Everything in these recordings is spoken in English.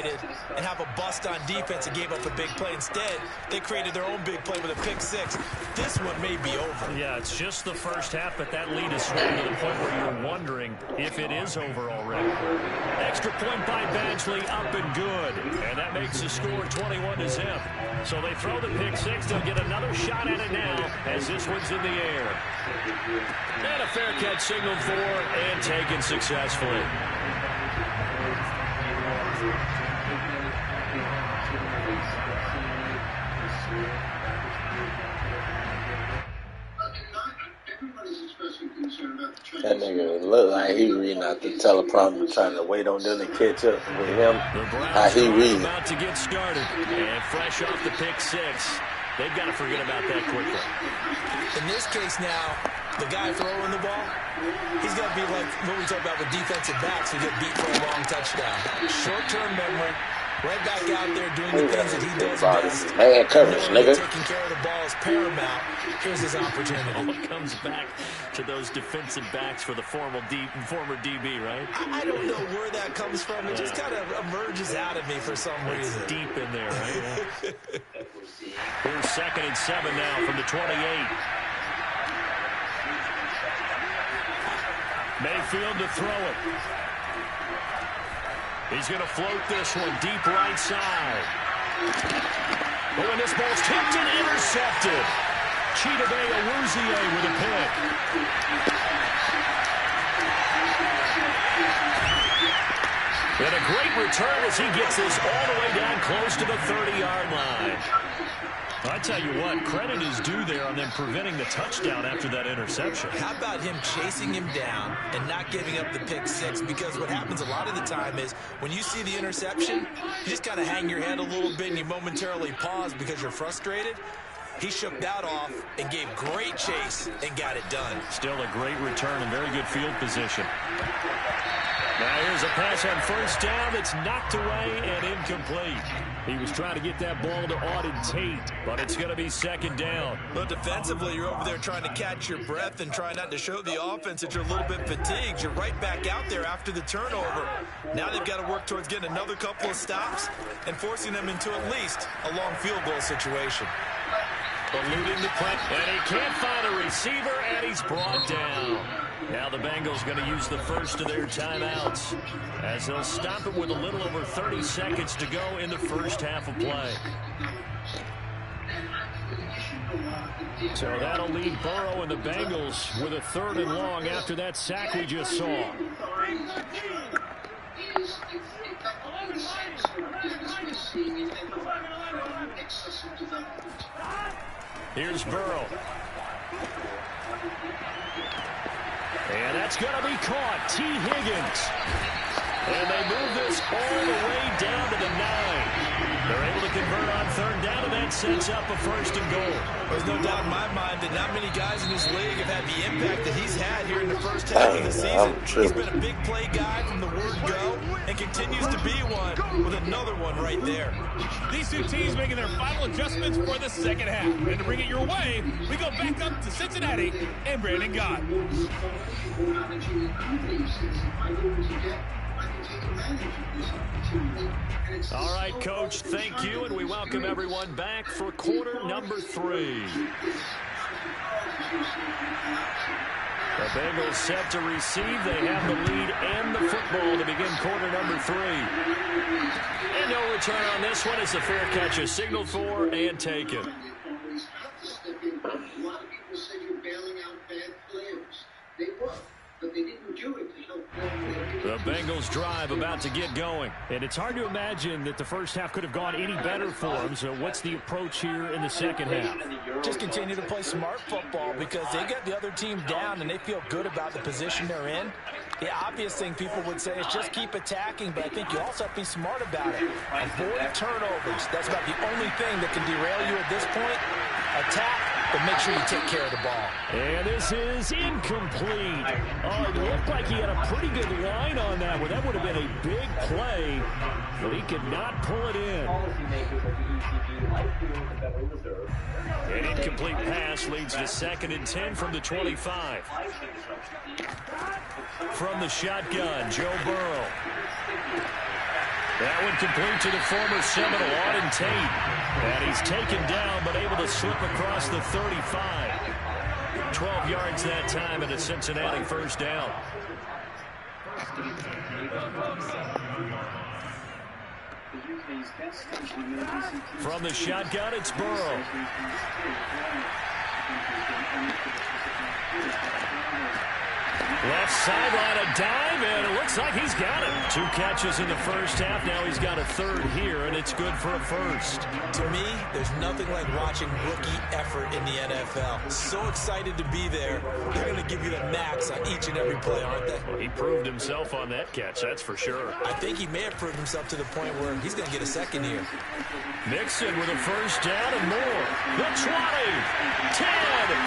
and have a bust on defense and gave up a big play. Instead, they created their own big play with a pick six. This one may be over. Yeah, it's just the first half, but that lead is swollen to the point where you're wondering if it is over already. Extra point by Badgley, up and good. And that makes the score 21-0. So they throw the pick six. They'll get another shot at it now as this one's in the air. And a fair catch signaled for and taken successfully. That nigga look like he reading out the teleprompter, trying to wait on them to catch up with him. How he reading. About to get started, and fresh off the pick six, they've got to forget about that quickly. In this case now, the guy throwing the ball, he's got to be like what we talk about with defensive backs who get beat for a long touchdown. Short-term memory. Right back out there doing the things that he does best. Man coverage, nigga. Taking care of the ball is paramount. Here's his opportunity. All it comes back to those defensive backs for the former DB, right? I don't know where that comes from. It just kind of emerges out of me for some reason. It's deep in there, right? Here's 2nd and 7 now from the 28. Mayfield to throw it. He's going to float this one deep right side. Oh, and this ball's tipped and intercepted. Chidobe Awuzie with a pick. And a great return as he gets this all the way down close to the 30-yard line. I tell you what, credit is due there on them preventing the touchdown after that interception. How about him chasing him down and not giving up the pick six? Because what happens a lot of the time is when you see the interception, you just kind of hang your head a little bit and you momentarily pause because you're frustrated. He shook that off and gave great chase and got it done. Still a great return and very good field position. Now here's a pass on first down that's knocked away and incomplete. He was trying to get that ball to Auden Tate, but it's going to be 2nd down. But defensively, you're over there trying to catch your breath and try not to show the offense that you're a little bit fatigued. You're right back out there after the turnover. Now they've got to work towards getting another couple of stops and forcing them into at least a long field goal situation. Eluding the punt, and he can't find a receiver, and he's brought down. Now the Bengals going to use the first of their timeouts as they'll stop it with a little over 30 seconds to go in the first half of play. So that'll leave Burrow and the Bengals with a 3rd and long after that sack we just saw. Here's Burrow. And that's going to be caught. T. Higgins. And they move this all the way down to the 9. They're able to convert on 3rd down, and that sets up a 1st and goal. There's no doubt in my mind that not many guys in this league have had the impact that he's had here in the first half of the season. He's been a big play guy from the word go and continues to be one with another one right there. These two teams making their final adjustments for the second half. And to bring it your way, we go back up to Cincinnati and Brandon Gott. All right, Coach, thank you, and we welcome everyone back for quarter number 3. The Bengals set to receive. They have the lead and the football to begin quarter number 3. And no return on this one as the fair catch is signaled for and taken. A lot of people say you're bailing out bad players. They were, but they didn't do it to help them. The Bengals drive about to get going. And it's hard to imagine that the first half could have gone any better for them. So what's the approach here in the second half? Just continue to play smart football because they get the other team down and they feel good about the position they're in. The obvious thing people would say is just keep attacking, but I think you also have to be smart about it. Avoid turnovers. That's about the only thing that can derail you at this point. Attack, but make sure you take care of the ball. And this is incomplete. Oh, it looked like he had a pretty good line on that one. That would have been a big play, but he could not pull it in. An incomplete pass leads to 2nd and 10 from the 25. From the shotgun, Joe Burrow. That one complete to the former Seminole, Auden Tate. And he's taken down, but able to slip across the 35. 12 yards that time, and a Cincinnati first down. From the shotgun, it's Burrow. Left sideline, a dive, and it looks like he's got it. 2 catches in the first half. Now he's got a third here, and it's good for a first. To me, there's nothing like watching rookie effort in the NFL. So excited to be there. They're going to give you the max on each and every play, aren't they? He proved himself on that catch, that's for sure. I think he may have proved himself to the point where he's going to get a second here. Mixon with a first down and more. The 20, 10, and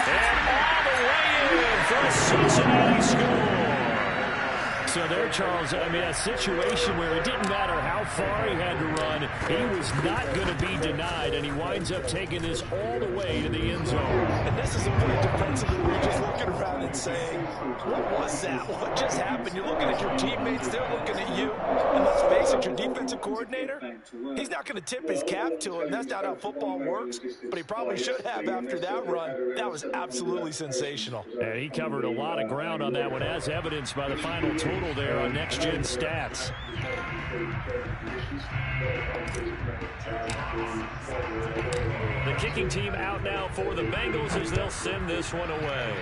all the way in for a Cincinnati score. So there, Charles, I mean, a situation where it didn't matter how far he had to run, he was not going to be denied, and he winds up taking this all the way to the end zone. And this is a play defensively where you're just looking around and saying, what was that? What just happened? You're looking at your teammates, they're looking at you, and let's face it, your defensive coordinator, he's not going to tip his cap to him. That's not how football works, but he probably should have after that run. That was absolutely sensational. And he covered a lot of ground on that one, as evidenced by the final total there on Next Gen Stats. The kicking team out now for the Bengals as they'll send this one away.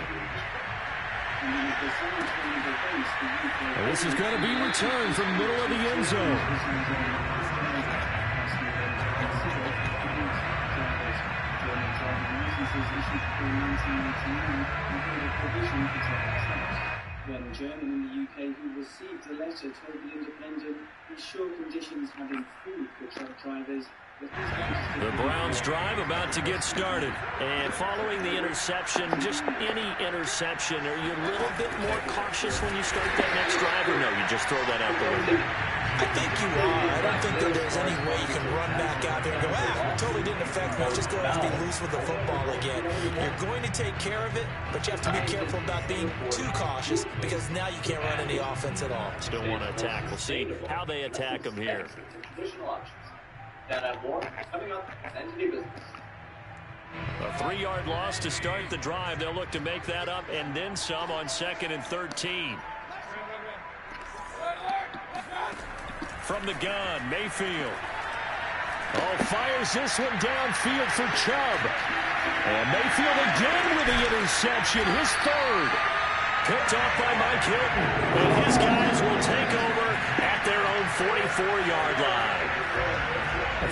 And this is going to be returned from the middle of the end zone. When German in the UK who received the letter told the Independent the short conditions have improved for truck drivers. The Browns drive about to get started. And following the interception, just any interception, are you a little bit more cautious when you start that next drive, or no, you just throw that out the window? I think you are. I don't think that there's any way you can run back out there and go, totally didn't affect me. Just go out and be loose with the football again. You're going to take care of it, but you have to be careful about being too cautious because now you can't run any offense at all. Still want to attack. We'll see how they attack them here. A 3-yard loss to start the drive. They'll look to make that up and then some on 2nd and 13. From the gun, Mayfield. Fires this one downfield for Chubb. And Mayfield again with the interception, his third. Picked off by Mike Hilton. And his guys will take over at their own 44-yard line.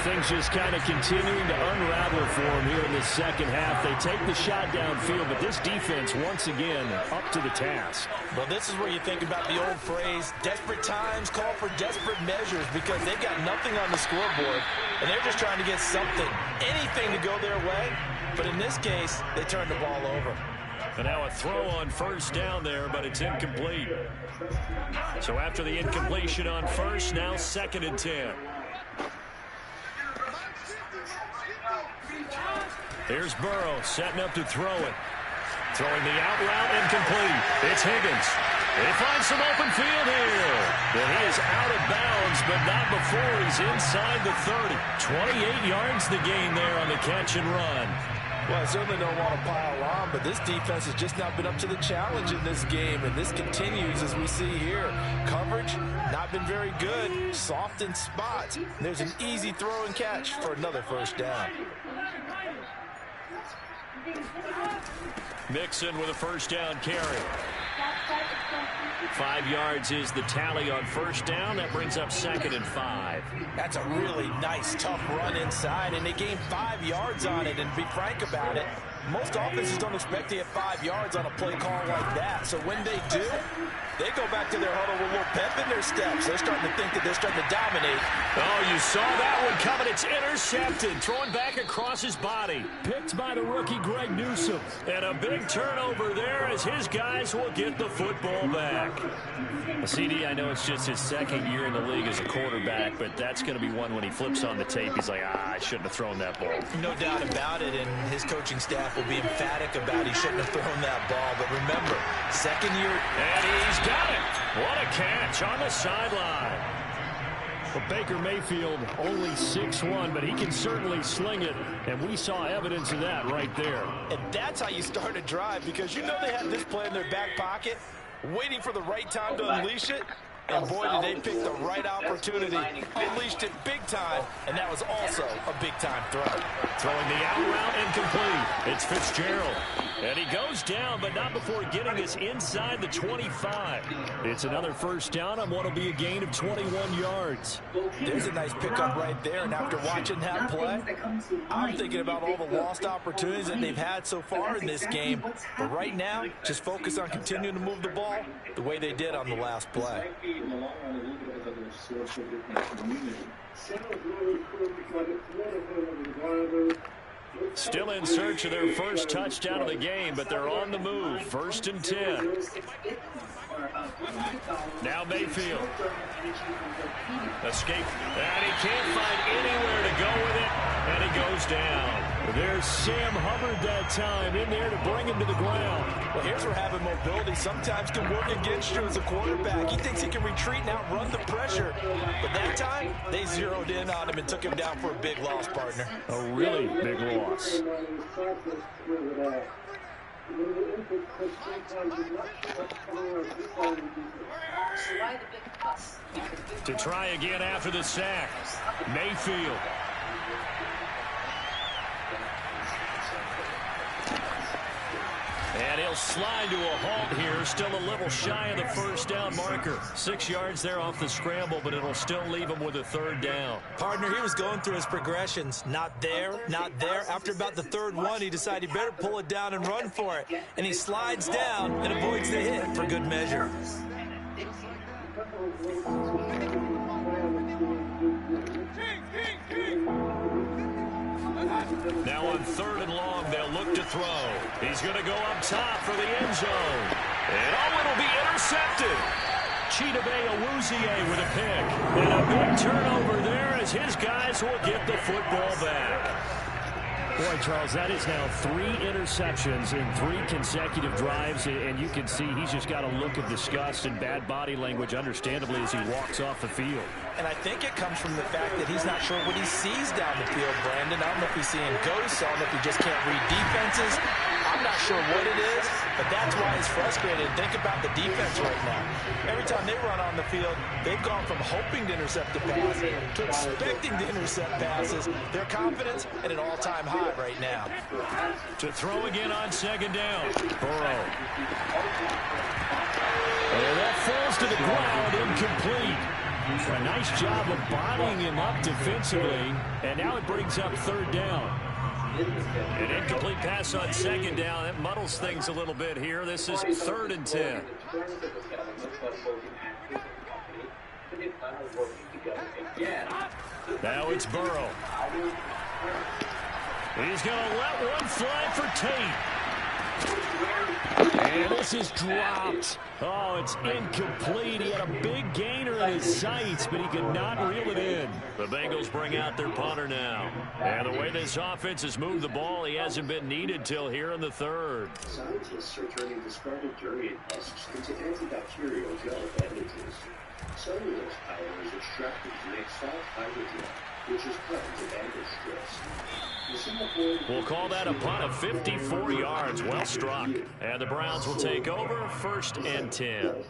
Things just kind of continuing to unravel for them here in the second half. They take the shot downfield, but this defense, once again, up to the task. Well, this is where you think about the old phrase, desperate times call for desperate measures, because they've got nothing on the scoreboard, and they're just trying to get something, anything to go their way. But in this case, they turn the ball over. And now a throw on first down there, but it's incomplete. So after the incompletion on first, now 2nd and 10. Here's Burrow setting up to throw it. Throwing the out route incomplete. It's Higgins. He finds some open field here. But he is out of bounds, but not before he's inside the 30. 28 yards the gain there on the catch and run. Well, I certainly don't want to pile on, but this defense has just not been up to the challenge in this game, and this continues as we see here. Coverage, not been very good. Soft in spots. There's an easy throw and catch for another first down. Mixon with a first down carry. 5 yards is the tally on first down. That brings up 2nd and 5. That's a really nice, tough run inside, and they gained 5 yards on it. And to be frank about it, most offenses don't expect to get 5 yards on a play call like that. So when they do, they go back to their huddle with a little pep in their steps. They're starting to think that they're starting to dominate. Oh, you saw that one coming. It's intercepted. Thrown back across his body. Picked by the rookie Greg Newsome. And a big turnover there as his guys will get the football back. CD, I know it's just his 2nd year in the league as a quarterback, but that's going to be one when he flips on the tape. He's like, I shouldn't have thrown that ball. No doubt about it, and his coaching staff will be emphatic about he shouldn't have thrown that ball. But remember, 2nd year. And he's got it. What a catch on the sideline. Well, Baker Mayfield only 6'1", but he can certainly sling it, and we saw evidence of that right there. And that's how you start a drive, because you know they have this play in their back pocket, waiting for the right time to unleash it. And boy, did they pick the right opportunity. Unleashed it big time, and that was also a big-time throw. Throwing the out route incomplete. It's Fitzgerald. And he goes down, but not before getting this inside the 25. It's another first down on what will be a gain of 21 yards. There's a nice pickup right there, and after watching that play, I'm thinking about all the lost opportunities that they've had so far in this game. But right now, just focus on continuing to move the ball the way they did on the last play. Still in search of their first touchdown of the game, but they're on the move. 1st and 10. Now Mayfield. Escape. And he can't find anywhere to go with it. And he goes down. There's Sam Hubbard that time in there to bring him to the ground. Well, here's where having mobility sometimes can work against you as a quarterback. He thinks he can retreat and outrun the pressure. But that time, they zeroed in on him and took him down for a big loss, partner. A really big loss. To try again after the sack. Mayfield. And he'll slide to a halt here. Still a little shy of the first down marker. 6 yards there off the scramble, but it'll still leave him with a 3rd down. Partner, he was going through his progressions. Not there, not there. After about the 3rd one, he decided he better pull it down and run for it. And he slides down and avoids the hit for good measure. Now on 3rd and long, they'll look to throw. He's going to go up top for the end zone. And it'll be intercepted. Chidobe Awuzie with a pick. And a big turnover there as his guys will get the football back. Boy, Charles, that is now 3 interceptions in 3 consecutive drives, and you can see he's just got a look of disgust and bad body language, understandably, as he walks off the field. And I think it comes from the fact that he's not sure what he sees down the field, Brandon. I don't know if he's seeing ghosts. I don't know if he just can't read defenses. I'm not sure what it is, but that's why he's frustrated. Think about the defense right now. Every time they run on the field, they've gone from hoping to intercept the pass to expecting to intercept passes. Their confidence at an all-time high right now. To throw again on 2nd down. Burrow. And that falls to the ground, incomplete. A nice job of bodying him up defensively, and now it brings up 3rd down. An incomplete pass on 2nd down. That muddles things a little bit here. This is 3rd and 10. Now it's Burrow. He's going to let one fly for Tate. And this is dropped. Oh, it's incomplete. He had a big gainer in his sights, but he could not reel it in. The Bengals bring out their punter now. And the way this offense has moved the ball, he hasn't been needed till here in the 3rd. Scientists are turning discarded durian husks into antibacterial gel bandages. Cellulose powder is extracted to make soft hydrogel, which is cut into bandage strips. We'll call that a punt of 54 yards. Well struck. And the Browns will take over 1st and 10.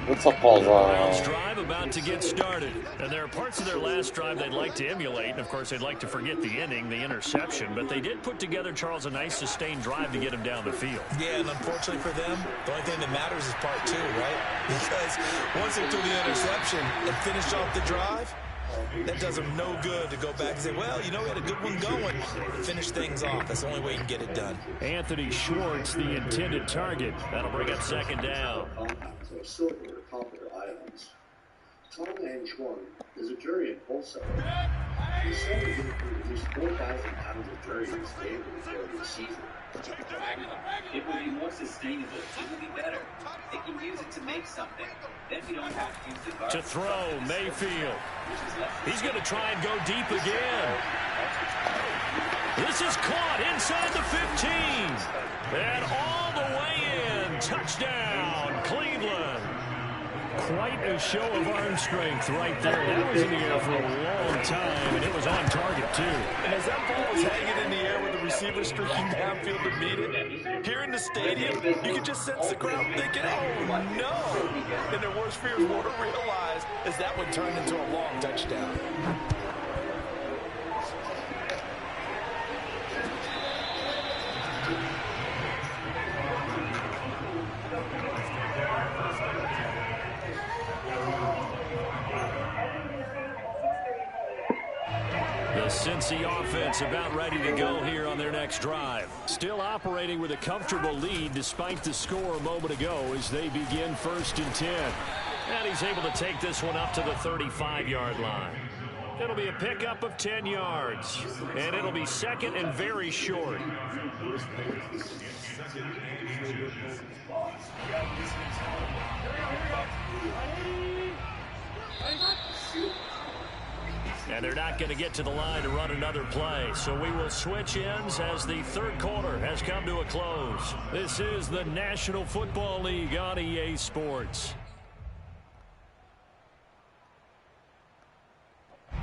The football's Browns drive about to get started. And there are parts of their last drive they'd like to emulate. And, of course, they'd like to forget the inning, the interception. But they did put together, Charles, a nice sustained drive to get him down the field. Yeah, and unfortunately for them, the only thing that matters is part 2, right? Because once they threw the interception and finished off the drive, that does them no good to go back and say, well, you know, we had a good one going. Finish things off. That's the only way you can get it done. Anthony Schwartz, the intended target. That'll bring up 2nd down. Tom Antoine is a durian wholesaler. He said he would produce 4,000 pounds of durians daily during the season. It will be more sustainable. It will be better. They can use it to make something. Then we don't have to use the garbage. To throw, Mayfield. He's going to try and go deep again. This is caught inside the 15. And all the way in. Touchdown, Cleveland. Quite a show of arm strength right there. That was in the air for a long time, and it was on target, too. And as that ball was hanging in the air with the receiver streaking downfield to meet it, here in the stadium, you could just sense the crowd thinking, oh, no. And their worst fears were realized as that one turned into a long touchdown. The Cincy offense about ready to go here on their next drive. Still operating with a comfortable lead despite the score a moment ago as they begin 1st and 10. And he's able to take this one up to the 35-yard line. It'll be a pickup of 10 yards. And it'll be second and very short. And they're not going to get to the line to run another play. So we will switch ends as the third quarter has come to a close. This is the National Football League on EA Sports.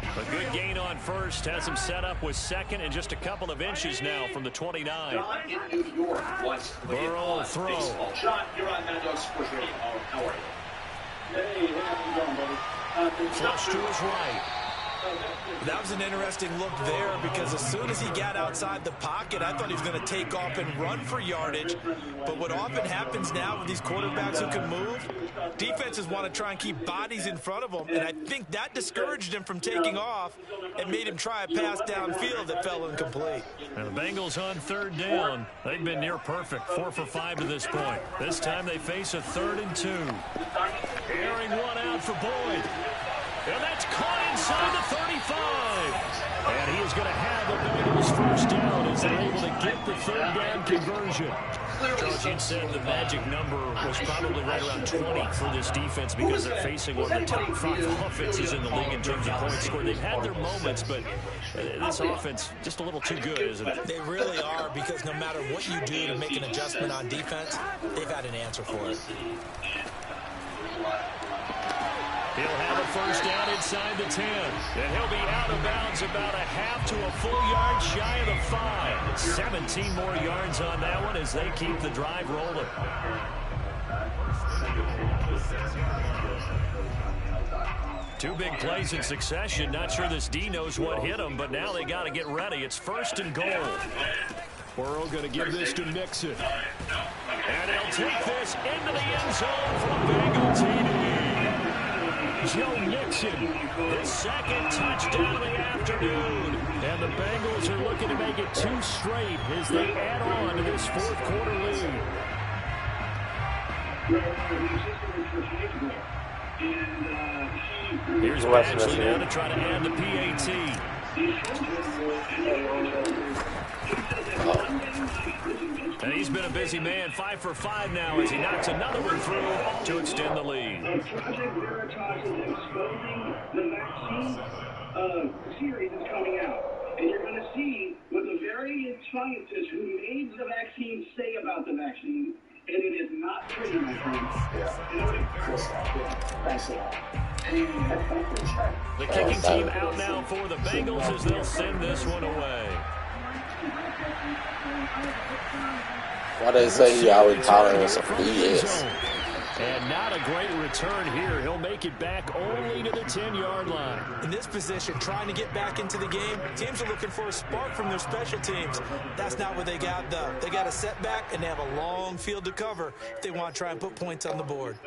A good gain on first has him set up with second and just a couple of inches now from the 29. Burrow throw. John, you're on Mad Dog Sports Radio. How are you? Hey, how you doing, buddy? Flush to his right. That was an interesting look there because as soon as he got outside the pocket, I thought he was going to take off and run for yardage. But what often happens now with these quarterbacks who can move, defenses want to try and keep bodies in front of them. And I think that discouraged him from taking off and made him try a pass downfield that fell incomplete. And the Bengals on 3rd down. They've been near perfect, 4 for 5 to this point. This time they face a 3rd and 2. Airing one out for Boyd. And that's caught inside the 35. And he is going to have the Bengals first down as they're able to get the 3rd down conversion. George, you'd said the magic number was probably right around 20 for this defense because they're facing one of the top 5 offenses in the league in terms of points scored. They've had their moments, but this offense just a little too good, isn't it? They really are because no matter what you do to make an adjustment on defense, they've had an answer for it. He'll have a first down inside the 10. And he'll be out of bounds about a half to a full yard shy of the 5. 17 more yards on that one as they keep the drive rolling. Two big plays in succession. Not sure this D knows what hit him, but now they got to get ready. It's 1st and goal. Burrow going to give this to Mixon. And he'll take this into the end zone for a Bengal TD. Joe Mixon, his 2nd touchdown of the afternoon. And the Bengals are looking to make it 2 straight as they add on to this 4th quarter lead. Here's Badgley now to try to add the PAT. And he's been a busy man, 5 for 5 now as he knocks another one through to extend the lead. Project Veritas is exposing the vaccine series is coming out. And you're going to see what the very scientists who made the vaccine say about the vaccine. And it is not pretty, my friends. Thanks a lot. The kicking team out now for the Bengals as they'll send this one away. Why they say he always calling us a BS? And not a great return here. He'll make it back only to the 10-yard line. In this position, trying to get back into the game, teams are looking for a spark from their special teams. That's not what they got, though. They got a setback, and they have a long field to cover if they want to try and put points on the board.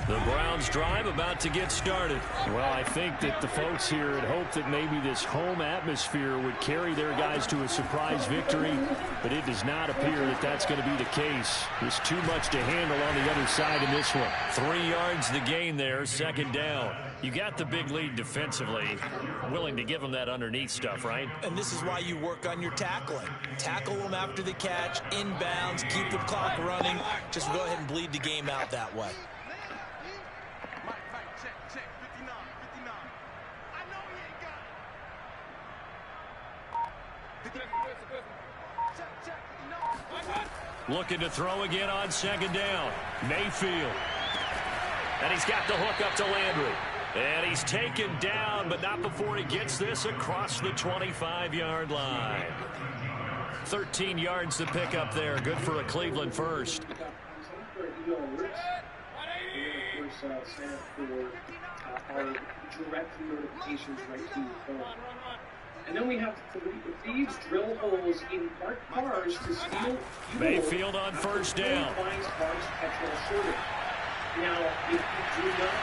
The Browns drive about to get started. Well, I think that the folks here had hoped that maybe this home atmosphere would carry their guys to a surprise victory, but it does not appear that that's going to be the case. There's too much to handle on the other side in this one. 3 yards the gain there, 2nd down. You got the big lead defensively. Willing to give them that underneath stuff, right? And this is why you work on your tackling. Tackle them after the catch, inbounds, keep the clock running. Just go ahead and bleed the game out that way. Looking to throw again on second down. Mayfield. And he's got the hook up to Landry. And he's taken down, but not before he gets this across the 25-yard line. 13 yards to pick up there. Good for a Cleveland first. Our direct notifications right to your phone. And then we have thieves drill holes in parked cars to steal Mayfield on first down. Now,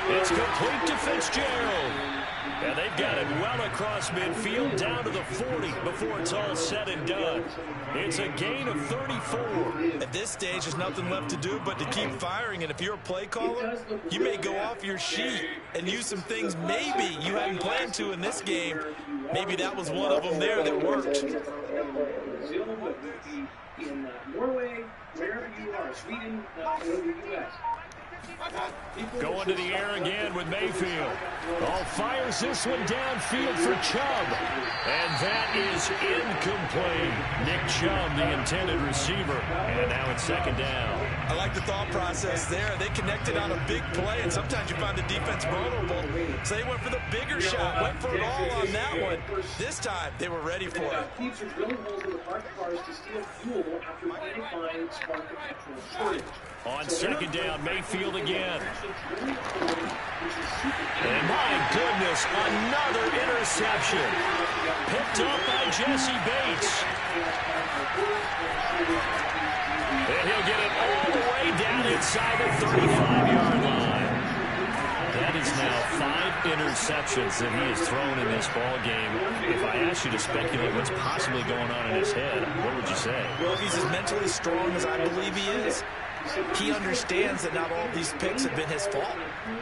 it's complete to Fitzgerald. And they've got it well across midfield down to the 40 before it's all said and done. It's a gain of 34. At this stage, there's nothing left to do but to keep firing. And if you're a play caller, you may go off your sheet and use some things maybe you hadn't planned to in this game. Maybe that was one of them there that worked. In Norway, wherever you are, Sweden, or the U.S. Going to the air again with Mayfield. Fires this one downfield for Chubb. And that is incomplete. Nick Chubb, the intended receiver. And now it's second down. I like the thought process there. They connected on a big play, and sometimes you find the defense vulnerable. So they went for the bigger shot, went for it all on that one. This time, they were ready for it. Thieves are drilling holes in the parked cars to steal fuel after panic buying sparked a petrol shortage. On second down, Mayfield again. And my goodness, another interception. Picked up by Jesse Bates. And he'll get it all the way down inside the 35-yard line. That is now 5 interceptions that he has thrown in this ball game. If I asked you to speculate what's possibly going on in his head, what would you say? Well, if he's as mentally strong as I believe he is, he understands that not all these picks have been his fault.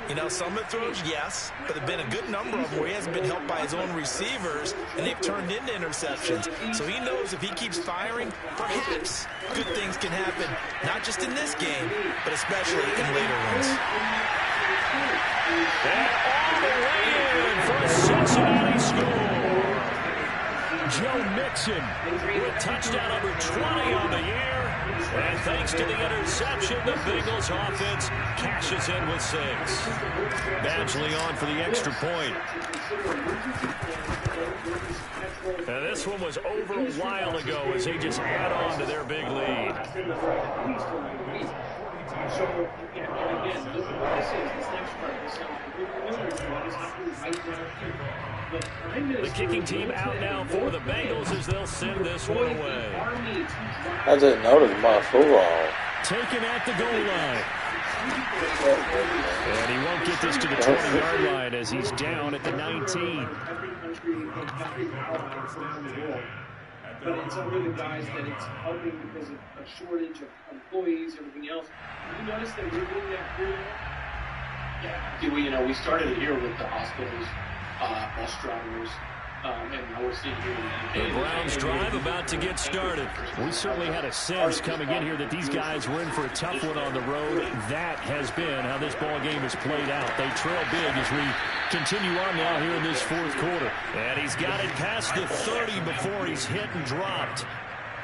You know, some of the throws, yes, but there have been a good number of them where he hasn't been helped by his own receivers, and they've turned into interceptions. So he knows if he keeps firing, perhaps good things can happen, not just in this game, but especially in later ones. And all the way in for a Cincinnati score. Joe Mixon with touchdown number 20 on the year. And thanks to the interception, the Bengals offense cashes in with 6. Badgley on for the extra point. And this one was over a while ago as they just add on to their big lead. So, again, look at what this is. This next part, this is happening right down here. The kicking team out now for the Bengals as they'll send this one away. I just noticed my football. Taken at the goal line. And he won't get this to the 20-yard line as he's down at the 19. But it's under the guise that it's helping because of a shortage of employees, everything else. Have you noticed that we're doing that here? Yeah, we started it here with the hospitals, bus drivers, and now we're seeing here the Browns drive about to get started. We certainly had a sense coming in here that these guys were in for a tough one on the road. That has been how this ball game has played out. They trail big as we continue on now here in this fourth quarter. And he's got it past the 30 before he's hit and dropped.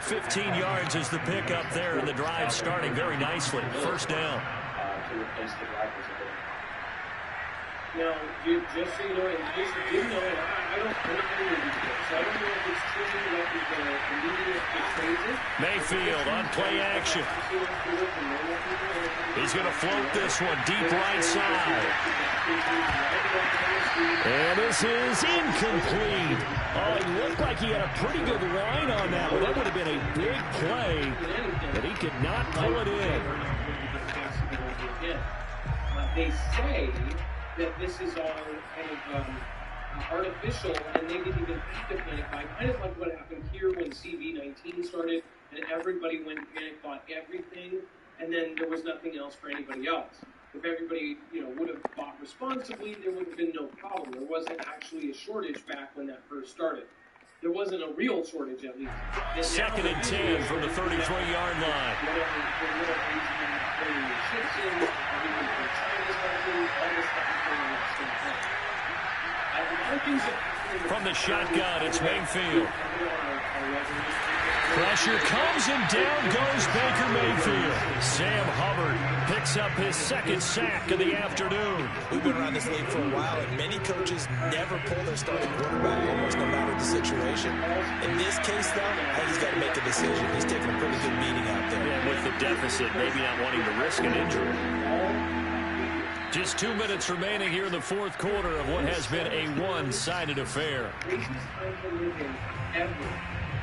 15 yards is the pickup there, and the drive starting very nicely. First down. To replace the drivers. Now, just so you know, in case you didn't know, I don't know so I don't know if it's true that the immediate trades. Mayfield on play action. He's going to float this one deep right side. And this is incomplete. Oh, he looked like he had a pretty good line on that one. That would have been a big play, but he could not pull it in. They say that this is all kind of artificial, and they didn't even have to panic buy. Kind of like what happened here when CV19 started, and everybody went panic bought everything, and then there was nothing else for anybody else. If everybody, would have bought responsibly, there would have been no problem. There wasn't actually a shortage back when that first started. There wasn't a real shortage, at least. And second and 10 from the 33-yard line. From the shotgun, it's Mayfield. Pressure comes, and down goes Baker Mayfield. Sam Hubbard picks up his second sack of the afternoon. We've been around this league for a while, and many coaches never pull their starting quarterback, almost no matter the situation. In this case, though, I think he's got to make a decision. He's taking a pretty good beating out there. Yeah, with the deficit, maybe not wanting to risk an injury. Just 2 minutes remaining here in the fourth quarter of what has been a one-sided affair.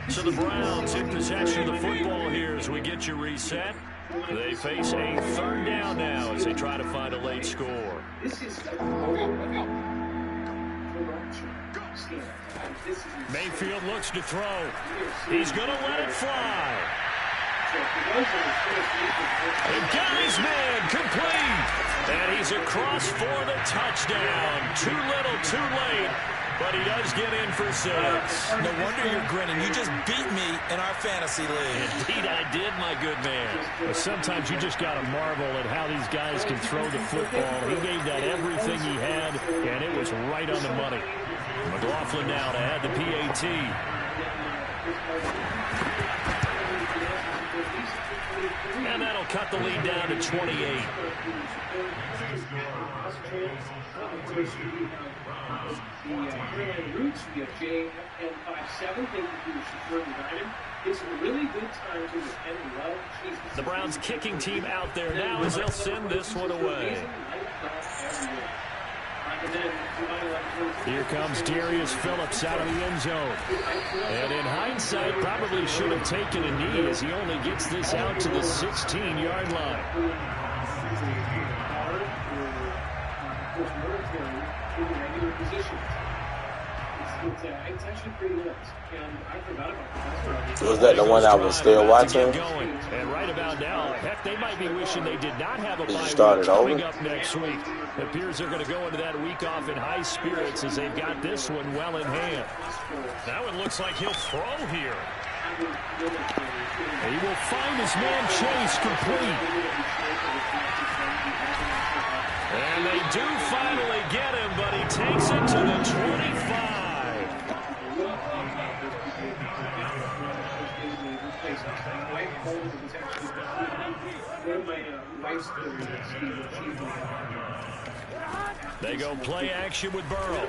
So the Browns in possession of the football here as we get you reset. They face a third down now as they try to find a late score. Mayfield looks to throw. He's going to let it fly. And Guy's man complete. And he's across for the touchdown. Too little, too late. But he does get in for 6. No wonder you're grinning. You just beat me in our fantasy league. Indeed, I did, my good man. But sometimes you just got to marvel at how these guys can throw the football. He gave that everything he had, and it was right on the money. McLaughlin now to add the PAT. And that'll cut the lead down to 28. Roots, we have JN57. Thank you for your support and guidance. It's a really good time to defend well. The Browns kicking team out there now as they'll send this one away. Here comes Darius Phillips out of the end zone. And in hindsight, probably should have taken a knee as he only gets this out to the 16-yard line. It's actually pretty lit. And I forgot about that. Was that the one I was still watching? And right about now, heck, they might be wishing they did not have a bye week coming up next week. It appears they're going to go into that week off in high spirits as they've got this one well in hand. That one looks like he'll throw here. He will find his man Chase complete. And they do finally get him, but he takes it to the 25. They go play action with Burrow.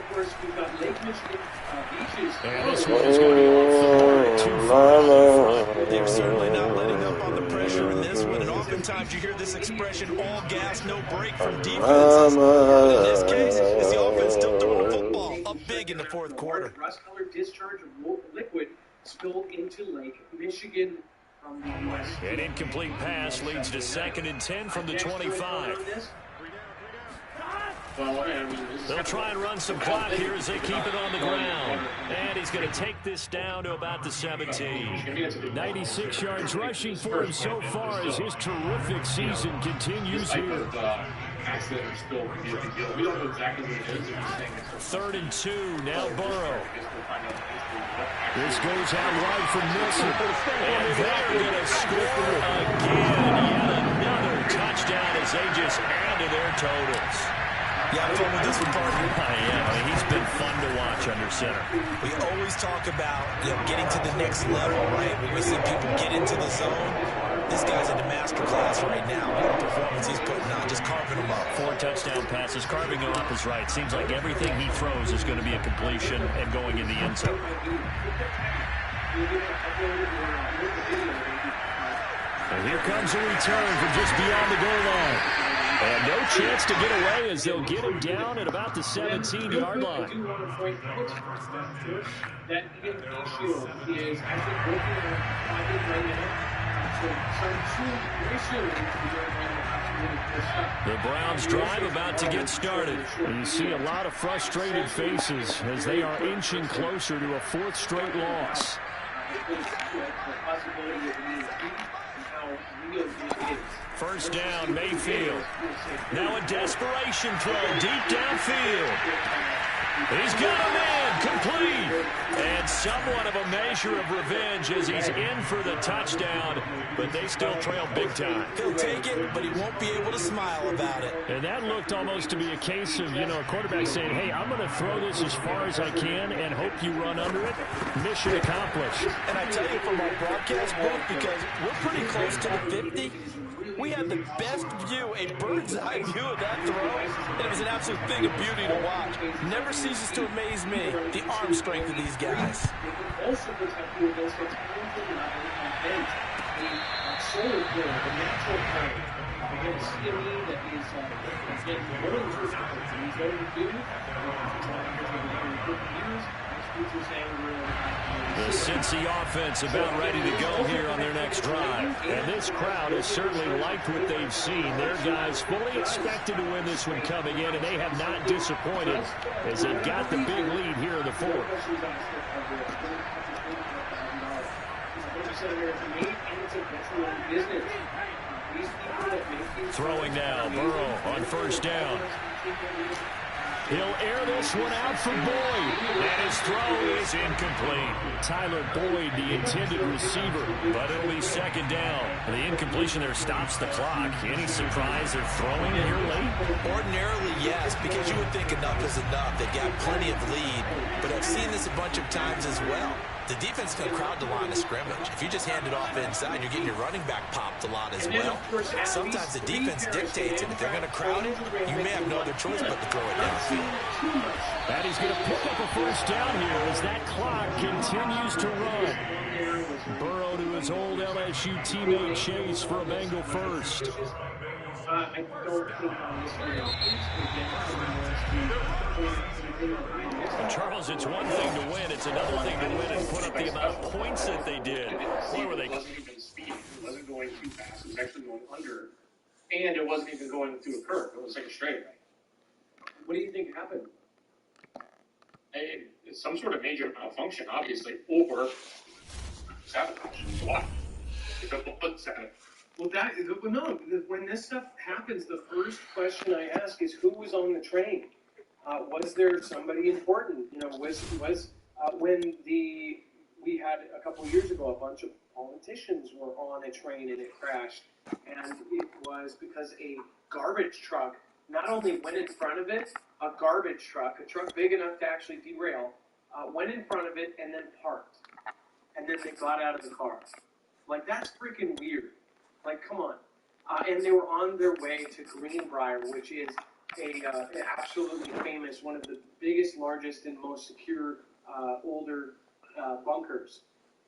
And this one is going to be off the board at 2-5. They're certainly not letting up on the pressure in this one. And oftentimes you hear this expression, all gas, no break from defenses. But in this case, it's the offense still throwing football up big in the fourth quarter. Rust-colored discharge of liquid spilled into Lake Michigan. An incomplete pass leads to 2nd and 10 from the 25. They'll try and run some clock here as they keep it on the ground. And he's going to take this down to about the 17. 96 yards rushing for him so far as his terrific season continues here. 3rd and 2, now Burrow. This goes out wide for Nilsson. And they're going to score again. Yet another touchdown as they just add to their totals. Yeah, I'm fun with this one, partner. He's been fun to watch under center. We always talk about getting to the next level, right? When we see people get into the zone, this guy's in the master class right now. What a performance he's putting on, just carving them up. 4 touchdown passes. Carving them up is right. Seems like everything he throws is going to be a completion and going in the end zone. And here comes a return from just beyond the goal line. And no chance to get away as they'll get him down at about the 17-yard line. I do want to point out that issue is actually working on right now. The Browns drive about to get started. And you see a lot of frustrated faces as they are inching closer to a 4th straight loss. First down, Mayfield. Now a desperation throw deep downfield. He's got him in, complete. And somewhat of a measure of revenge as he's in for the touchdown, but they still trail big time. He'll take it, but he won't be able to smile about it. And that looked almost to be a case of, a quarterback saying, hey, I'm going to throw this as far as I can and hope you run under it. Mission accomplished. And I tell you, from our broadcast booth, because we're pretty close to the 50, we had the best view, a bird's eye view of that throw, and it was an absolute thing of beauty to watch. Never ceases to amaze me, the arm strength of these guys. Also protect you against a talented level of bent, the solar curve, the natural curve. Again, a CME that is getting one of the first points, and he's over to years. The Cincy offense about ready to go here on their next drive. And this crowd has certainly liked what they've seen. Their guys fully expected to win this one coming in, and they have not disappointed as they've got the big lead here in the fourth. Throwing now, Burrow on first down. He'll air this one out for Boyd. And his throw is incomplete. Tyler Boyd, the intended receiver, but it'll be second down. The incompletion there stops the clock. Any surprise they're throwing here late? Ordinarily, yes, because you would think enough is enough. They've got plenty of lead, but I've seen this a bunch of times as well. The defense can crowd the line of scrimmage. If you just hand it off inside, you're getting your running back popped a lot as well. Sometimes the defense dictates it. If they're going to crowd it, you may have no other choice but to throw it downfield. And he's going to pick up a first down here as that clock continues to run. Burrow to his old LSU teammate Chase for a Bengal first. I don't think on this And Charles, it's one thing to win. It's another thing to win and put up the amount of points that they did. Boy, were they... It wasn't even speed. It wasn't going too fast. It was actually going under. And it wasn't even going through a curve. It was like a straightaway. What do you think happened? It's some sort of major malfunction, obviously, or sabotage. Why? Well, no. When this stuff happens, the first question I ask is who was on the train? Was there somebody important? When we had a couple of years ago, a bunch of politicians were on a train and it crashed, and it was because a garbage truck not only went in front of it, a garbage truck, a truck big enough to actually derail, went in front of it and then parked, and then they got out of the car. Like, that's freaking weird. Like, come on. And they were on their way to Greenbrier, which is an absolutely famous, one of the biggest, largest, and most secure older bunkers.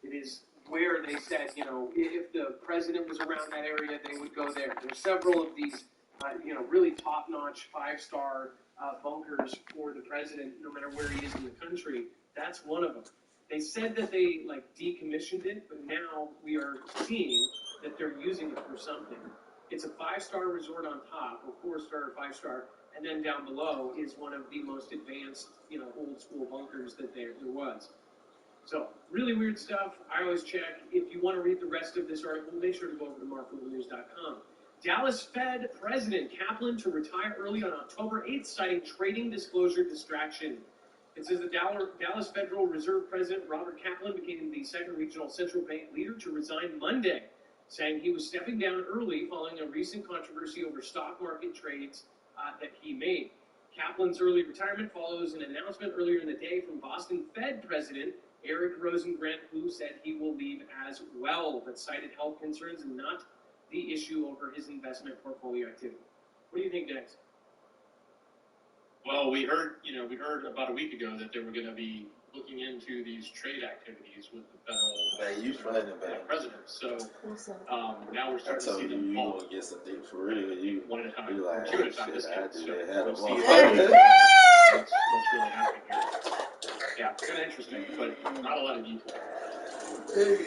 It is where they said, if the president was around that area, they would go there. There's several of these, really top-notch, five-star bunkers for the president, no matter where he is in the country. That's one of them. They said that they, decommissioned it, but now we are seeing that they're using it for something. It's a five-star resort on top, or four-star or five-star, and then down below is one of the most advanced, old-school bunkers that there was. So, really weird stuff. I always check. If you want to read the rest of this article, make sure to go over to markwoodnews.com. Dallas Fed President Kaplan to retire early on October 8th, citing trading disclosure distraction. It says the Dallas Federal Reserve President Robert Kaplan became the second regional central bank leader to resign Monday, saying he was stepping down early following a recent controversy over stock market trades that he made. Kaplan's early retirement follows an announcement earlier in the day from Boston Fed President Eric Rosengrant, who said he will leave as well, but cited health concerns and not the issue over his investment portfolio activity. What do you think, Dennis? Well, we heard about a week ago that they were going to be looking into these trade activities with the federal president. So now we're starting to see them fall. You get some deep for real. You one at a time. Be like, two at a time. This game. So we'll see what's really happening here. Yeah, kind of interesting, but not a lot of detail.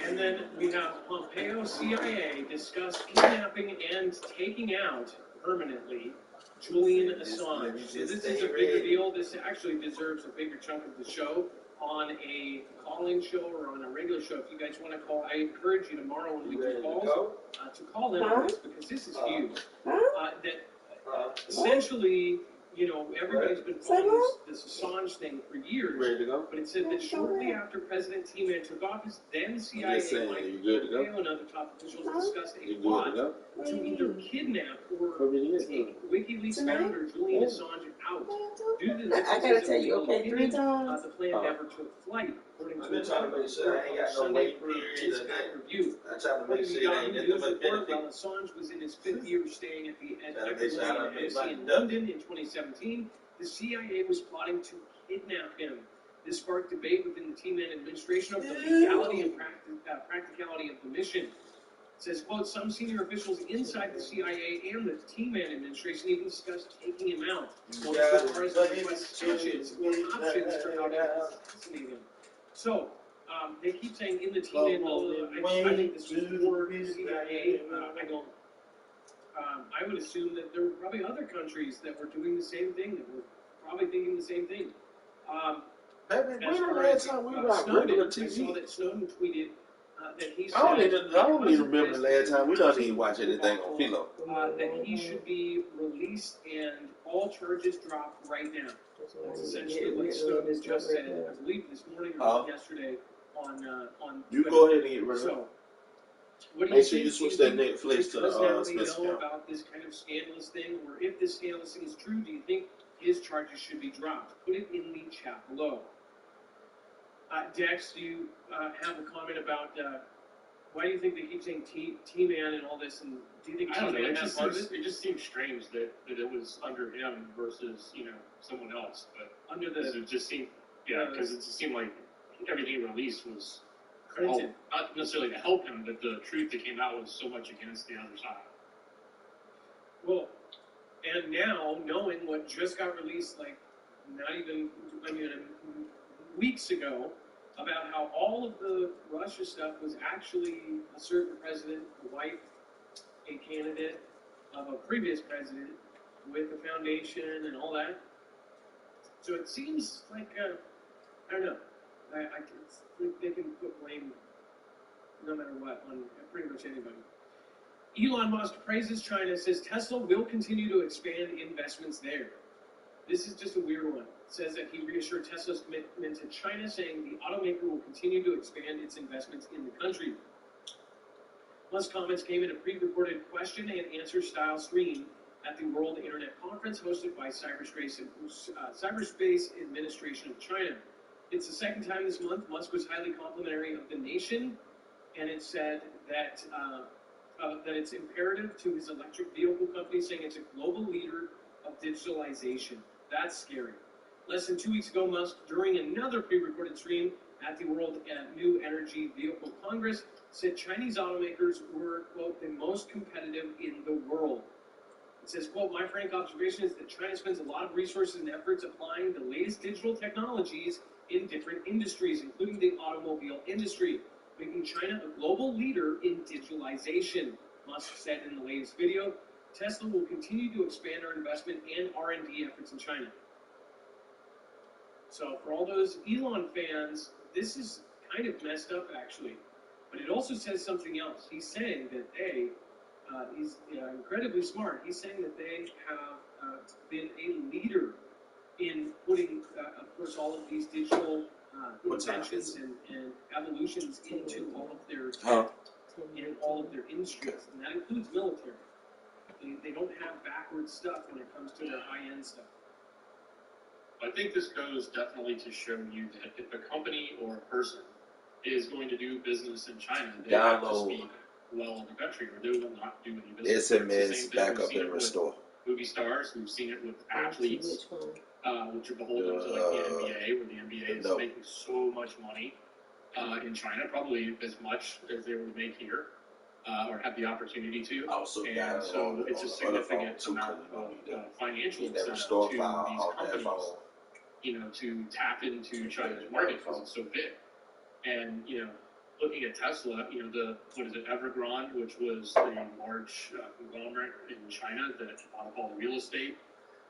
And then we have Pompeo CIA discuss kidnapping and taking out permanently Julian Assange. So this is a bigger deal. This actually deserves a bigger chunk of the show on a call-in show or on a regular show. If you guys want to call, I encourage you tomorrow when we do calls to call in on this because this is huge. That essentially, you know, everybody's been following this Assange thing for years. Ready to go? But it said that shortly after President T-Man took office, then CIA Mike Pompeo and other top officials discussed a plot to either kidnap or take WikiLeaks founder Julian Assange out. Due to the differences in legal opinion, the plan never took flight, according to a report on Sunday for its back review. According to Yahoo News report, while Assange was in his 5th year staying at the embassy in London in 2017, the CIA was plotting to kidnap him. This sparked debate within the T-Man administration over the legality and practicality of the mission. It says, quote, some senior officials inside the CIA and the T-Man administration even discussed taking him out. So far as the request touches or options for how to assassinate him. So, they keep saying in the T-Man, I think this was for CIA. I would assume that there were probably other countries that were doing the same thing, that were probably thinking the same thing. As far as Snowden, I saw that Snowden tweeted that he said I don't even remember the last time we don't even watch anything on Philo. That he should be released and all charges dropped right now. That's essentially what Snowden just said, I believe this morning or yesterday on Twitter. You go ahead and get rid of it. What do Make you sure think? you switch that Netflix to now they Smith know about this kind of scandalous thing, or if this scandalous thing is true, do you think his charges should be dropped? Put it in the chat below. Dex, do you have a comment about why do you think they keep saying T-Man and all this? And do you think T-Man has part of it? It just seems strange that it was under him versus someone else. But under the it just seemed because it just seemed like everything he released was not necessarily to help him, but the truth that came out was so much against the other side. Well, and now knowing what just got released, like weeks ago, about how all of the Russia stuff was actually a certain president, a wife, a candidate of a previous president with a foundation and all that. So it seems like, I don't know, they can put blame no matter what on pretty much anybody. Elon Musk praises China, says Tesla will continue to expand investments there. This is just a weird one. It says that he reassured Tesla's commitment to China, saying the automaker will continue to expand its investments in the country. Musk's comments came in a pre-recorded question and answer style stream at the World Internet Conference hosted by Cyberspace Administration of China. It's the second time this month Musk was highly complimentary of the nation, and it said that that it's imperative to his electric vehicle company, saying it's a global leader of digitalization. That's scary. Less than 2 weeks ago, Musk, during another pre-recorded stream at the World New Energy Vehicle Congress, said Chinese automakers were, quote, the most competitive in the world. It says, quote, my frank observation is that China spends a lot of resources and efforts applying the latest digital technologies in different industries, including the automobile industry, making China a global leader in digitalization. Musk said in the latest video, Tesla will continue to expand our investment and R&D efforts in China. So for all those Elon fans, this is kind of messed up, actually. But it also says something else. He's saying that he's incredibly smart. He's saying that they have been a leader in putting, of course, all of these digital inventions and evolutions into all of their in all of their industries, and that includes military. They don't have backward stuff when it comes to their high-end stuff. I think this goes definitely to show you that if a company or a person is going to do business in China, they have to speak well of the country, or they will not do any business. SMS backup and restore. Movie stars, we've seen it with athletes, which are beholden to like the NBA, where the NBA is making so much money in China, probably as much as they would make here, or have the opportunity to. And so it's a significant amount of financial incentive to these companies, to tap into China's market because it's so big. And, looking at Tesla, Evergrande, which was the large conglomerate in China that bought up all the real estate,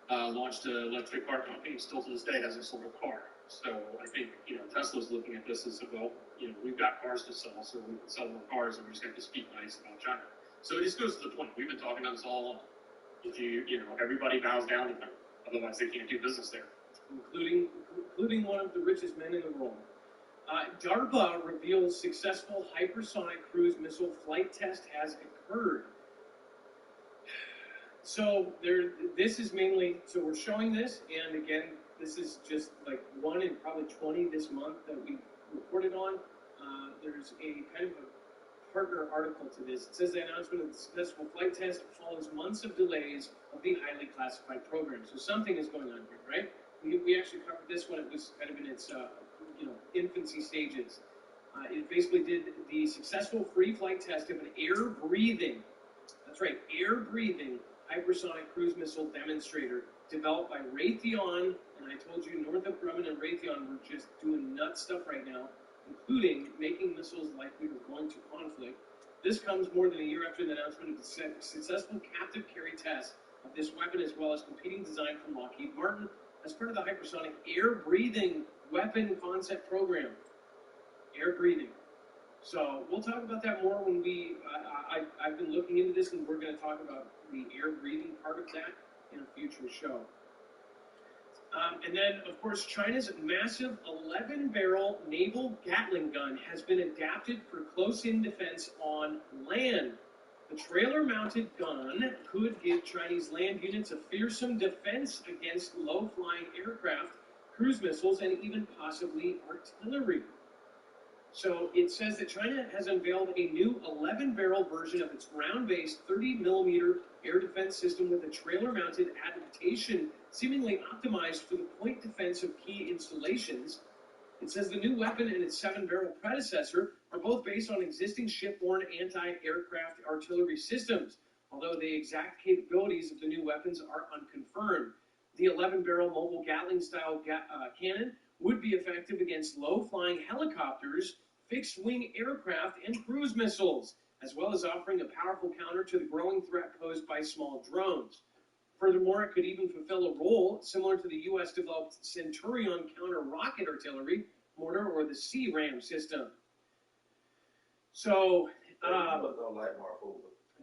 launched an electric car company and still to this day hasn't sold a car. So I think, Tesla's looking at this as, we've got cars to sell, so we can sell more cars and we just have to speak nice about China. So it just goes to the point. We've been talking about this all along. If everybody bows down to them. Otherwise, they can't do business there. Including one of the richest men in the world. DARPA reveals successful hypersonic cruise missile flight test has occurred. So this is mainly, so we're showing this, and again, this is just like one in probably 20 this month that we reported on. There's a kind of a partner article to this. It says the announcement of the successful flight test follows months of delays of the highly classified program. So something is going on here, right? We actually covered this when it was kind of in its infancy stages. It basically did the successful free flight test of an air-breathing, that's right, air-breathing hypersonic cruise missile demonstrator developed by Raytheon, and I told you Northrop Grumman and Raytheon were just doing nut stuff right now, including making missiles likely to go into conflict. This comes more than a year after the announcement of the successful captive carry test of this weapon, as well as competing design from Lockheed Martin as part of the hypersonic air-breathing weapon concept program. Air-breathing. So we'll talk about that more when I've been looking into this, and we're going to talk about the air-breathing part of that in a future show. And then, of course, China's massive 11-barrel naval Gatling gun has been adapted for close-in defense on land. The trailer-mounted gun could give Chinese land units a fearsome defense against low-flying aircraft, cruise missiles, and even possibly artillery. So it says that China has unveiled a new 11-barrel version of its ground-based 30-millimeter air defense system with a trailer-mounted adaptation seemingly optimized for the point defense of key installations. It says the new weapon and its 7-barrel predecessor are both based on existing shipborne anti-aircraft artillery systems, although the exact capabilities of the new weapons are unconfirmed. The 11-barrel mobile Gatling-style cannon would be effective against low-flying helicopters, fixed-wing aircraft, and cruise missiles, as well as offering a powerful counter to the growing threat posed by small drones. Furthermore, it could even fulfill a role similar to the U.S.-developed Centurion counter-rocket artillery mortar or the C-RAM system. So,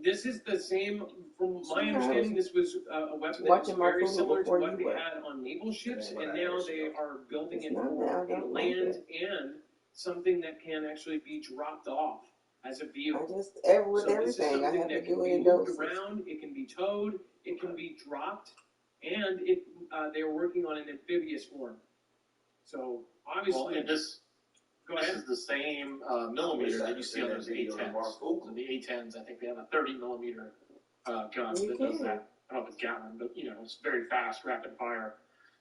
this is the same, from my understanding, this was a weapon that was very similar to what they had on naval ships, and now they are building it for land and something that can actually be dropped off as a vehicle. So this is something that can be moved around, it can be towed, it can be dropped, and they are working on an amphibious form. So obviously, this is the same millimeter that you see on those A-10s. So the A-10s, I think they have a 30-millimeter gun that does that. I don't know if it's Gatling, but it's very fast, rapid fire.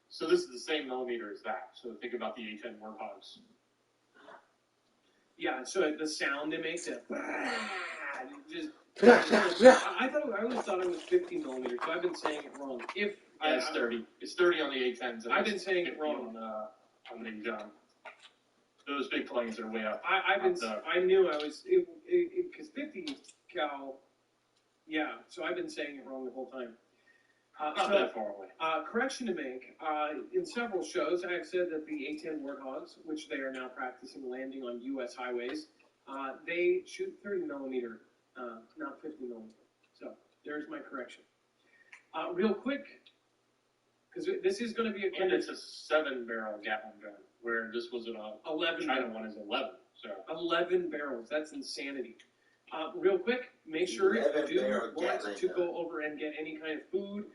So this is the same millimeter as that. So think about the A-10 Warthogs. Yeah, so the sound it makes it. I always thought it was 50 millimeters, so I've been saying it wrong. It's 30. It's 30 on the A-10s. I've been saying it wrong. On the those big planes are way up. I knew I was because 50 cal. Yeah, so I've been saying it wrong the whole time. Not that far away. Correction to make. In several shows, I have said that the A-10 Warthogs, which they are now practicing landing on U.S. highways, they shoot 30 millimeter, not 50 millimeter. So there's my correction. Real quick, because this is going to be and it's a 7-barrel Gatling gun, where this was an 11. China one is 11. So 11 barrels. That's insanity. Real quick, make sure if you do want to go over and get any kind of food,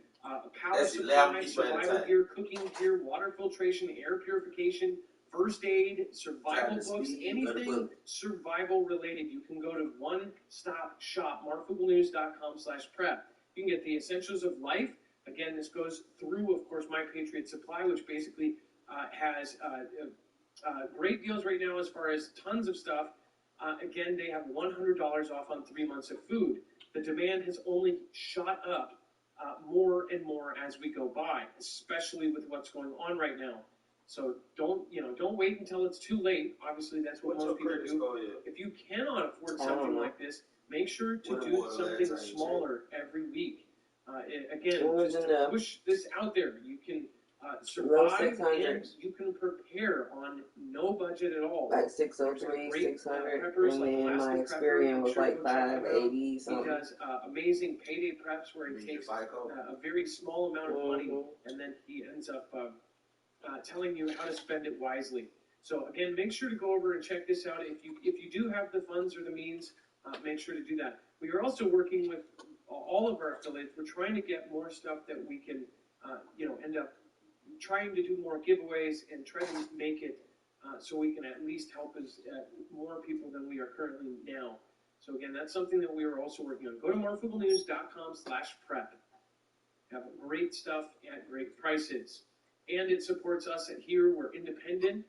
power supply, survival gear, cooking gear, water filtration, air purification, first aid, survival books, anything survival related, you can go to one-stop shop, marfuglenews.com/prep. You can get the essentials of life. Again, this goes through, of course, My Patriot Supply, which basically has great deals right now as far as tons of stuff. Again, they have $100 off on 3 months of food. The demand has only shot up more and more as we go by, especially with what's going on right now. So don't wait until it's too late. Obviously, that's what most people do. If you cannot afford something like this, make sure to do something smaller every week. Again, just to push this out there. You can survive and you can prepare on no budget at all. Like 603, 600, and then my Experian was like 580 something. He does amazing payday preps where he takes a very small amount of money and then he ends up telling you how to spend it wisely. So again, make sure to go over and check this out. If you do have the funds or the means, make sure to do that. We are also working with all of our affiliates. We're trying to get more stuff that we can, end up trying to do more giveaways and try to make it so we can at least help us more people than we are currently now. So again, that's something that we are also working on. Go to morefootballnews.com/prep. Have great stuff at great prices. And it supports us at here. We're independent.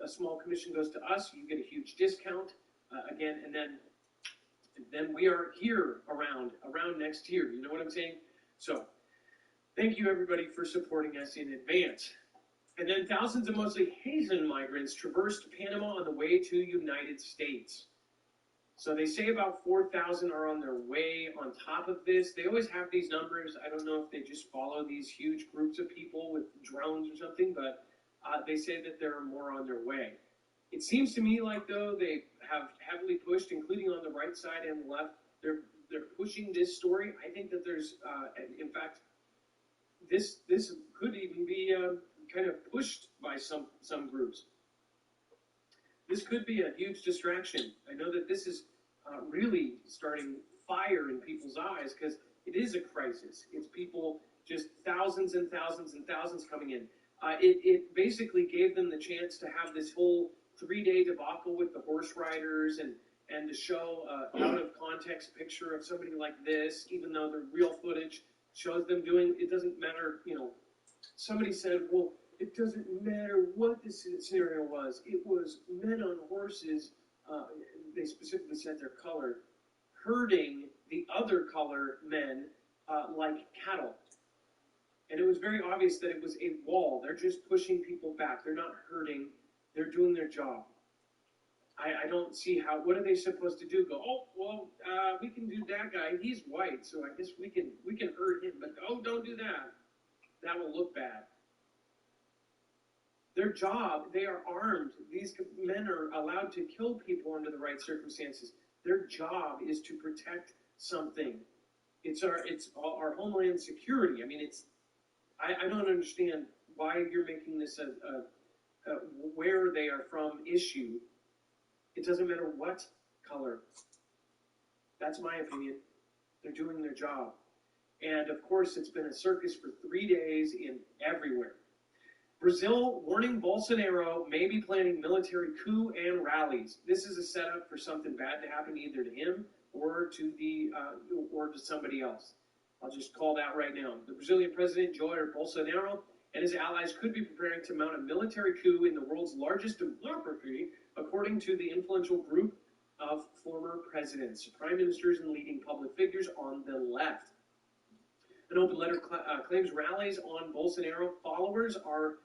A small commission goes to us. You get a huge discount. Again, and then we are here around next year. You know what I'm saying? So thank you, everybody, for supporting us in advance. And then thousands of mostly Haitian migrants traversed Panama on the way to United States. So they say about 4,000 are on their way on top of this. They always have these numbers. I don't know if they just follow these huge groups of people with drones or something, but they say that there are more on their way. It seems to me like, though, they have heavily pushed, including on the right side and left. They're pushing this story. I think that there's, in fact, this could even be kind of pushed by some groups. This could be a huge distraction. I know that this is really starting fire in people's eyes because it is a crisis. It's people, just thousands and thousands and thousands coming in. It basically gave them the chance to have this whole 3-day debacle with the horse riders and to show out of context picture of somebody like this, even though the real footage shows them doing, it doesn't matter, somebody said, well, it doesn't matter what the scenario was. It was men on horses, they specifically said their color, herding the other color men like cattle. And it was very obvious that it was a wall. They're just pushing people back. They're not herding. They're doing their job. I don't see how, what are they supposed to do? Go, oh, well, we can do that guy. He's white, so I guess we can herd him. But, oh, don't do that. That will look bad. Their job, they are armed. These men are allowed to kill people under the right circumstances. Their job is to protect something. It's our homeland security. I mean, I don't understand why you're making this a where they are from issue. It doesn't matter what color. That's my opinion. They're doing their job. And, of course, it's been a circus for 3 days in everywhere. Brazil warning Bolsonaro may be planning military coup and rallies. This is a setup for something bad to happen either to him or to somebody else. I'll just call that right now. The Brazilian president, Jair Bolsonaro, and his allies could be preparing to mount a military coup in the world's largest democracy, according to the influential group of former presidents, prime ministers, and leading public figures on the left. An open letter claims rallies on Bolsonaro followers are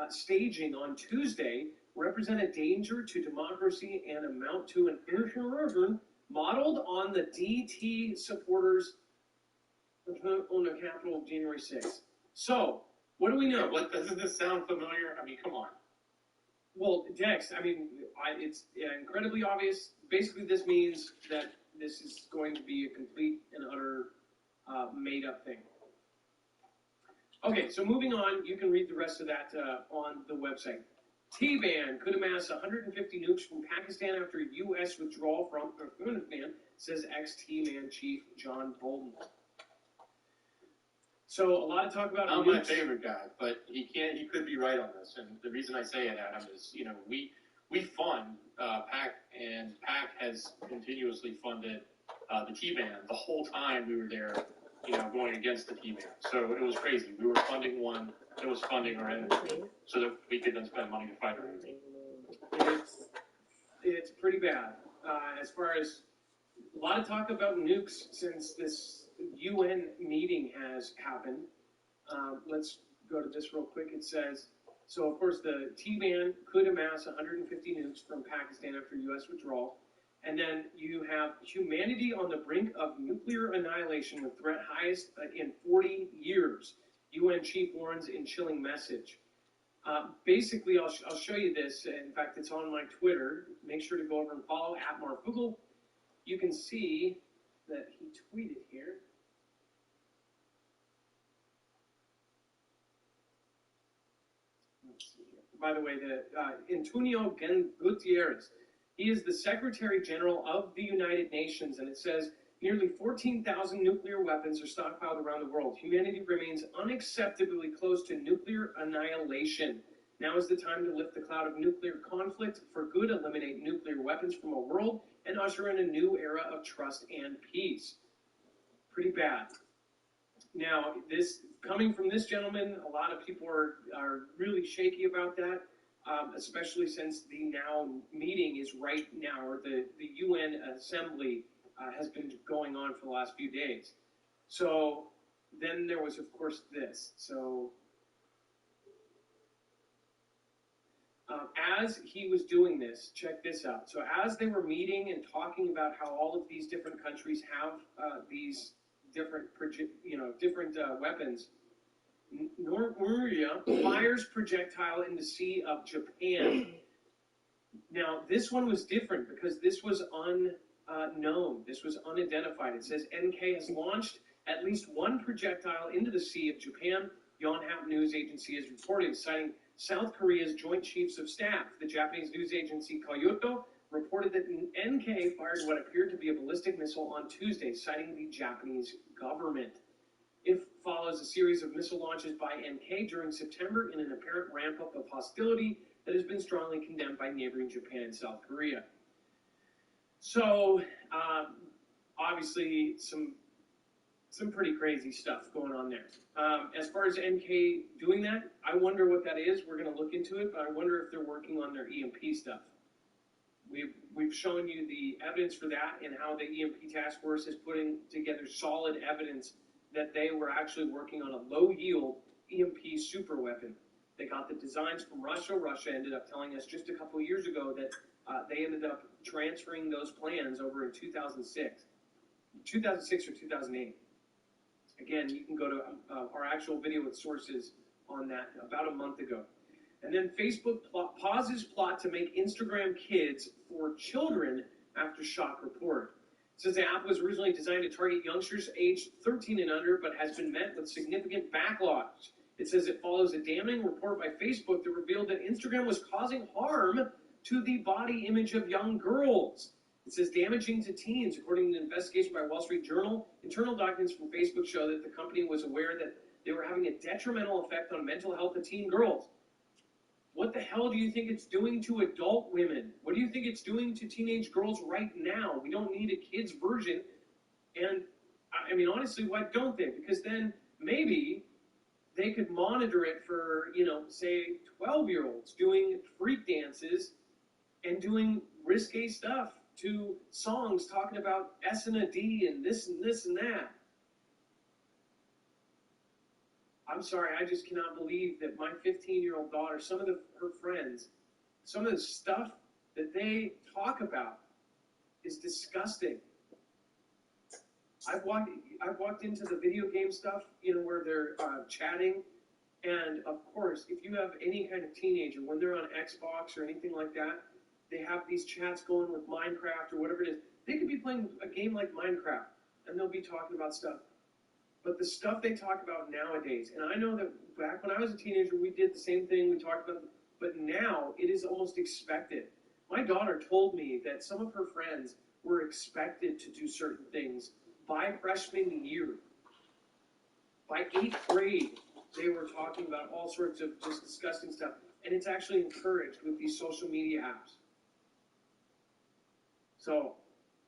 staging on Tuesday represent a danger to democracy and amount to an insurrection modeled on the DT supporters on the Capitol January 6th. So, what do we know? What, doesn't this sound familiar? I mean, come on. Well, Dex, I mean, it's incredibly obvious. Basically, this means that this is going to be a complete and utter made-up thing. Okay, so moving on, you can read the rest of that on the website. T-Ban could amass 150 nukes from Pakistan after U.S. withdrawal from Afghanistan, says ex-T-Man chief John Bolton. So a lot of talk about not nukes. My favorite guy, but he could be right on this. And the reason I say it, Adam, is we fund PAC, and PAC has continuously funded the T-Ban the whole time we were there. Going against the T-Ban. So it was crazy. We were funding one that was funding our enemy so that we could then spend money to fight our enemy. It's pretty bad. As far as a lot of talk about nukes since this UN meeting has happened. Let's go to this real quick. It says, so of course the T-Ban could amass 150 nukes from Pakistan after U.S. withdrawal. And then you have humanity on the brink of nuclear annihilation with threat highest in 40 years. UN chief warns in chilling message. Basically, I'll show you this. In fact, it's on my Twitter. Make sure to go over and follow @MarkVogel. You can see that he tweeted here. Let's see here. By the way, Antonio Gutierrez, he is the Secretary General of the United Nations, and it says nearly 14,000 nuclear weapons are stockpiled around the world. Humanity remains unacceptably close to nuclear annihilation. Now is the time to lift the cloud of nuclear conflict for good, eliminate nuclear weapons from our world, and usher in a new era of trust and peace. Pretty bad. Now, this coming from this gentleman, a lot of people are really shaky about that, especially since the now meeting is right now, or the UN assembly has been going on for the last few days. So then there was, of course, this. So as he was doing this, check this out. So as they were meeting and talking about how all of these different countries have these different weapons, North Korea fires projectile in the Sea of Japan. Now, this one was different because this was unknown. This was unidentified. It says NK has launched at least one projectile into the Sea of Japan. Yonhap News Agency is reporting, citing South Korea's Joint Chiefs of Staff. The Japanese news agency Kyodo reported that NK fired what appeared to be a ballistic missile on Tuesday, citing the Japanese government. It follows a series of missile launches by NK during September in an apparent ramp-up of hostility that has been strongly condemned by neighboring Japan and South Korea. So, obviously, some pretty crazy stuff going on there. As far as NK doing that, I wonder what that is. We're going to look into it, but I wonder if they're working on their EMP stuff. We've shown you the evidence for that and how the EMP task force is putting together solid evidence that they were actually working on a low-yield EMP super weapon. They got the designs from Russia. Russia ended up telling us just a couple of years ago that they ended up transferring those plans over in 2006 or 2008. Again, you can go to our actual video with sources on that about a month ago. And then Facebook pauses plot to make Instagram Kids for children after shock report. It says the app was originally designed to target youngsters aged 13 and under, but has been met with significant backlogs. It says it follows a damning report by Facebook that revealed that Instagram was causing harm to the body image of young girls. It says damaging to teens. According to an investigation by Wall Street Journal, internal documents from Facebook show that the company was aware that they were having a detrimental effect on mental health of teen girls. What the hell do you think it's doing to adult women? What do you think it's doing to teenage girls right now? We don't need a kid's version. And, I mean, honestly, why don't they? Because then maybe they could monitor it for, say, 12-year-olds doing freak dances and doing risque stuff to songs talking about S and a D and this and this and that. I'm sorry, I just cannot believe that my 15-year-old daughter, some of her friends, some of the stuff that they talk about is disgusting. I've walked into the video game stuff, where they're chatting, and of course, if you have any kind of teenager, when they're on Xbox or anything like that, they have these chats going with Minecraft or whatever it is. They could be playing a game like Minecraft, and they'll be talking about stuff. But the stuff they talk about nowadays, and I know that back when I was a teenager, we did the same thing, we talked about it, but now it is almost expected. My daughter told me that some of her friends were expected to do certain things by freshman year. By 8th grade, they were talking about all sorts of just disgusting stuff, and it's actually encouraged with these social media apps. So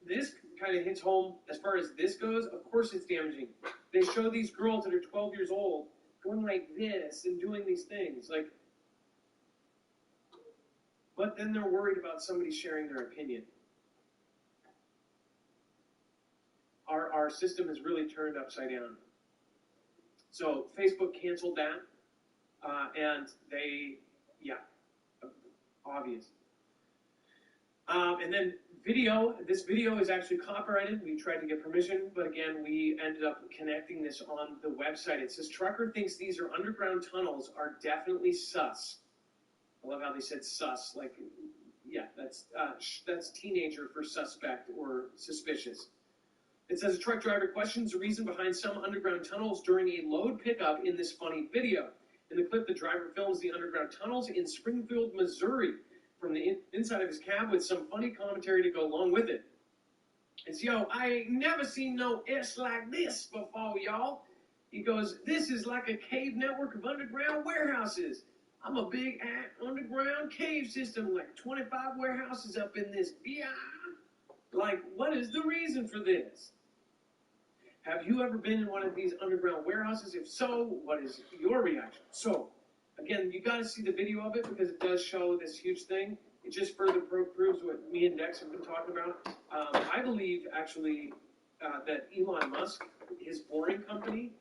this kind of hits home as far as this goes. Of course it's damaging. They show these girls that are 12 years old going like this and doing these things. But then they're worried about somebody sharing their opinion. Our system is really turned upside down. So Facebook canceled that. And obvious. And then this video is actually copyrighted. We tried to get permission, but again, we ended up connecting this on the website. It says, trucker thinks these are underground tunnels are definitely sus. I love how they said sus. Like, yeah, that's teenager for suspect or suspicious. It says a truck driver questions the reason behind some underground tunnels during a load pickup in this funny video. In the clip, the driver films the underground tunnels in Springfield, Missouri, from the inside of his cab with some funny commentary to go along with it. It's, yo, I ain't never seen no S like this before, y'all. He goes, this is like a cave network of underground warehouses. I'm a big underground cave system, like 25 warehouses up in this. Yeah. Like, what is the reason for this? Have you ever been in one of these underground warehouses? If so, what is your reaction? So, again, you got to see the video of it because it does show this huge thing. It just further proves what me and Dex have been talking about. I believe, actually, that Elon Musk, his Boring Company,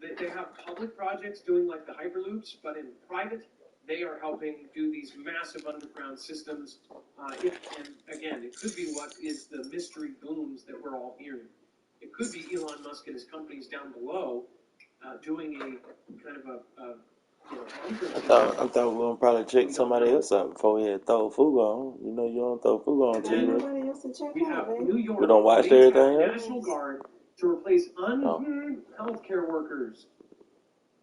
that they have public projects doing like the Hyperloops, but in private, they are helping do these massive underground systems. And again, it could be what is the mystery booms that we're all hearing. It could be Elon Musk and his companies down below doing a kind of a I thought we were gonna probably check somebody else out before we had throw Fugo on. You know you don't throw Fugo on TV. Nobody else to check we out, have man. New York. We don't watch everything. National Guard to replace healthcare workers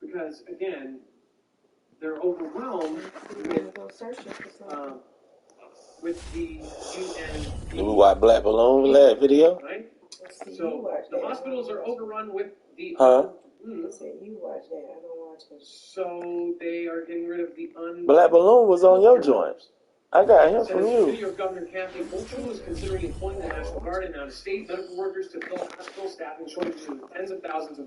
because again, they're overwhelmed with the UN. Did we watch Black Balloon last video? Right. So the hospitals are overrun with the. I said you watch that. I don't watch it. So they are getting rid of the Black Balloon was on your joint. I got him from you. Video of Governor Kathy Hochul is considering appointing the National Guard and out-of-state medical workers to fill hospital staffing shortages of tens of thousands of workers.